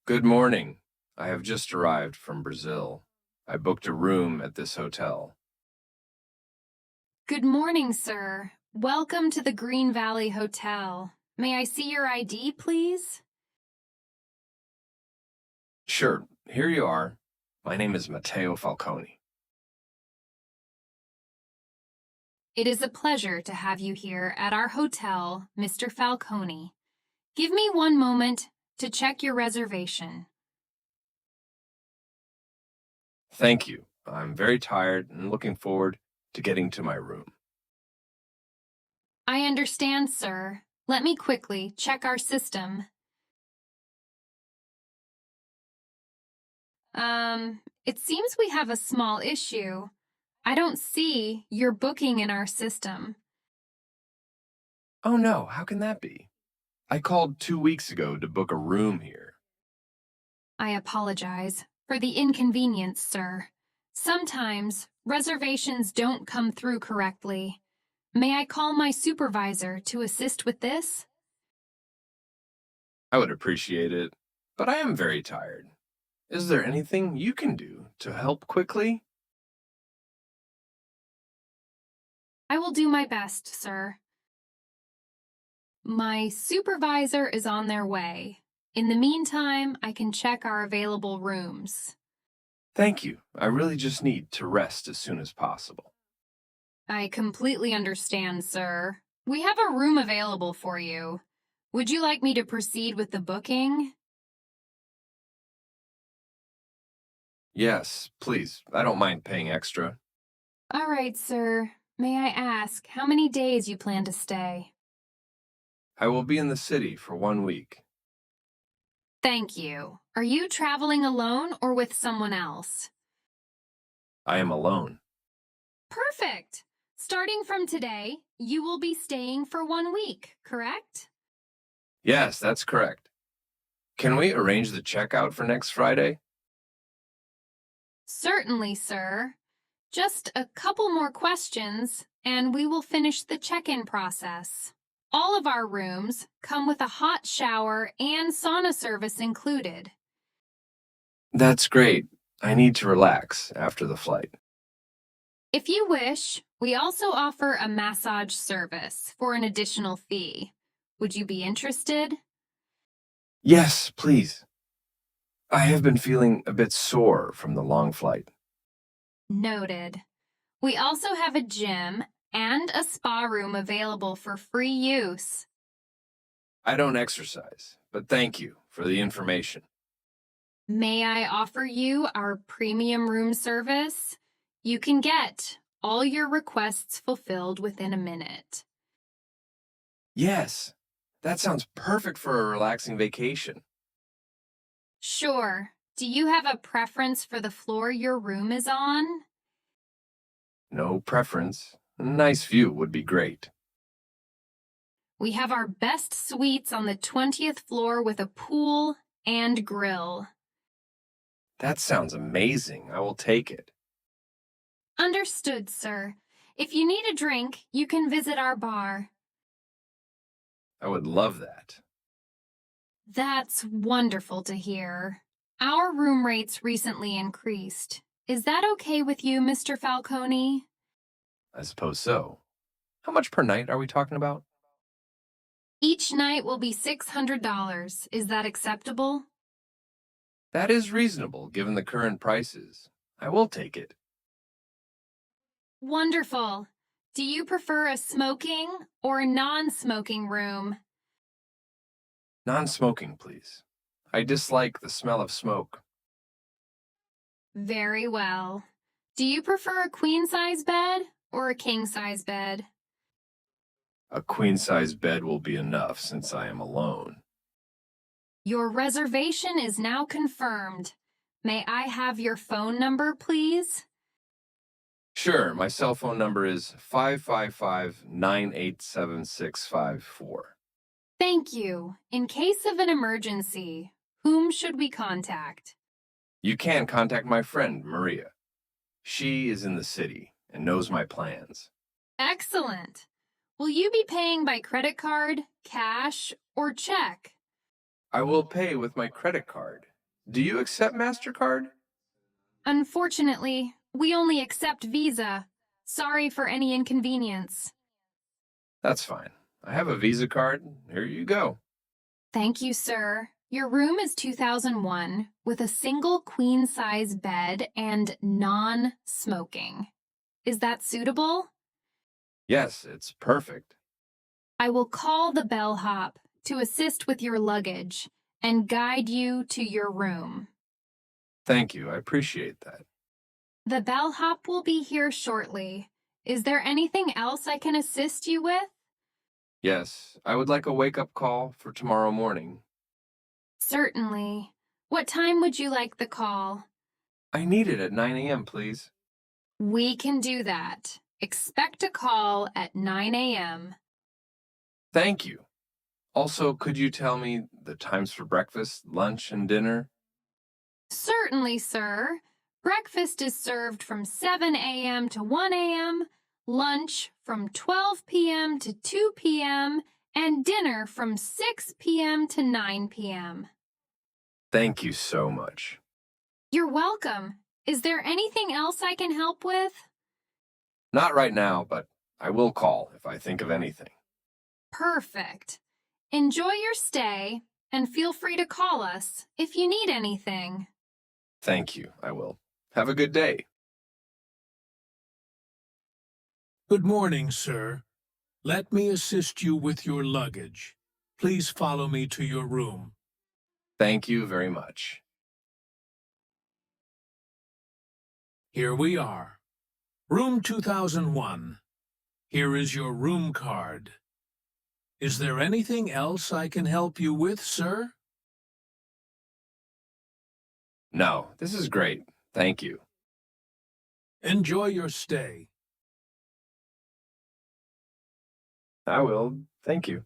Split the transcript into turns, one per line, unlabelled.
Good morning. I have just arrived from Brazil. I booked a room at this hotel.
Good morning, sir. Welcome to the Green Valley Hotel. May I see your ID, please?
Sure, here you are. My name is Matteo Falcone.
It is a pleasure to have you here at our hotel, Mr. Falcone. Give me one moment to check your reservation.
Thank you. I'm very tired and looking forward to getting to my room.
I understand, sir. Let me quickly check our system. It seems we have a small issue. I don't see your booking in our system.
Oh no, how can that be? I called 2 weeks ago to book a room here.
I apologize for the inconvenience, sir. Sometimes reservations don't come through correctly. May I call my supervisor to assist with this?
I would appreciate it, but I am very tired. Is there anything you can do to help quickly?
I will do my best, sir. My supervisor is on their way. In the meantime, I can check our available rooms.
Thank you. I really just need to rest as soon as possible.
I completely understand, sir. We have a room available for you. Would you like me to proceed with the booking?
Yes, please. I don't mind paying extra.
All right, sir. May I ask how many days you plan to stay?
I will be in the city for 1 week.
Thank you. Are you traveling alone or with someone else?
I am alone.
Perfect. Starting from today, you will be staying for 1 week, correct?
Yes, that's correct. Can we arrange the checkout for next Friday?
Certainly, sir. Just a couple more questions, and we will finish the check-in process. All of our rooms come with a hot shower and sauna service included.
That's great. I need to relax after the flight.
If you wish, we also offer a massage service for an additional fee. Would you be interested?
Yes, please. I have been feeling a bit sore from the long flight.
Noted. We also have a gym and a spa room available for free use.
I don't exercise, but thank you for the information.
May I offer you our premium room service? You can get all your requests fulfilled within a minute.
Yes, that sounds perfect for a relaxing vacation.
Sure. Do you have a preference for the floor your room is on?
No preference. A nice view would be great.
We have our best suites on the 20th floor with a pool and grill.
That sounds amazing. I will take it.
Understood, sir. If you need a drink, you can visit our bar.
I would love that.
That's wonderful to hear. Our room rates recently increased. Is that okay with you, Mr. Falcone?
I suppose so. How much per night are we talking about?
Each night will be $600. Is that acceptable?
That is reasonable given the current prices. I will take it.
Wonderful. Do you prefer a smoking or a non-smoking room?
Non-smoking, please. I dislike the smell of smoke.
Very well. Do you prefer a queen-size bed or a king-size bed?
A queen-size bed will be enough since I am alone.
Your reservation is now confirmed. May I have your phone number, please?
Sure, my cell phone number is 555-987-654.
Thank you. In case of an emergency, whom should we contact?
You can contact my friend, Maria. She is in the city and knows my plans.
Excellent. Will you be paying by credit card, cash, or check?
I will pay with my credit card. Do you accept MasterCard?
Unfortunately, we only accept Visa. Sorry for any inconvenience.
That's fine. I have a Visa card. Here you go.
Thank you, sir. Your room is 2001 with a single queen size bed and non smoking. Is that suitable?
Yes, it's perfect.
I will call the bellhop to assist with your luggage and guide you to your room.
Thank you. I appreciate that.
The bellhop will be here shortly. Is there anything else I can assist you with?
Yes, I would like a wake-up call for tomorrow morning.
Certainly. What time would you like the call?
I need it at 9 a.m., please.
We can do that. Expect a call at 9 a.m.
Thank you. Also, could you tell me the times for breakfast, lunch, and dinner?
Certainly, sir. Breakfast is served from 7 a.m. to 1 a.m., lunch from 12 p.m. to 2 p.m., and dinner from 6 p.m. to 9 p.m.
Thank you so much.
You're welcome. Is there anything else I can help with?
Not right now, but I will call if I think of anything.
Perfect. Enjoy your stay and feel free to call us if you need anything.
Thank you. I will. Have a good day.
Good morning, sir. Let me assist you with your luggage. Please follow me to your room.
Thank you very much.
Here we are. Room 2001. Here is your room card. Is there anything else I can help you with, sir?
No, this is great. Thank you.
Enjoy your stay.
I will. Thank you.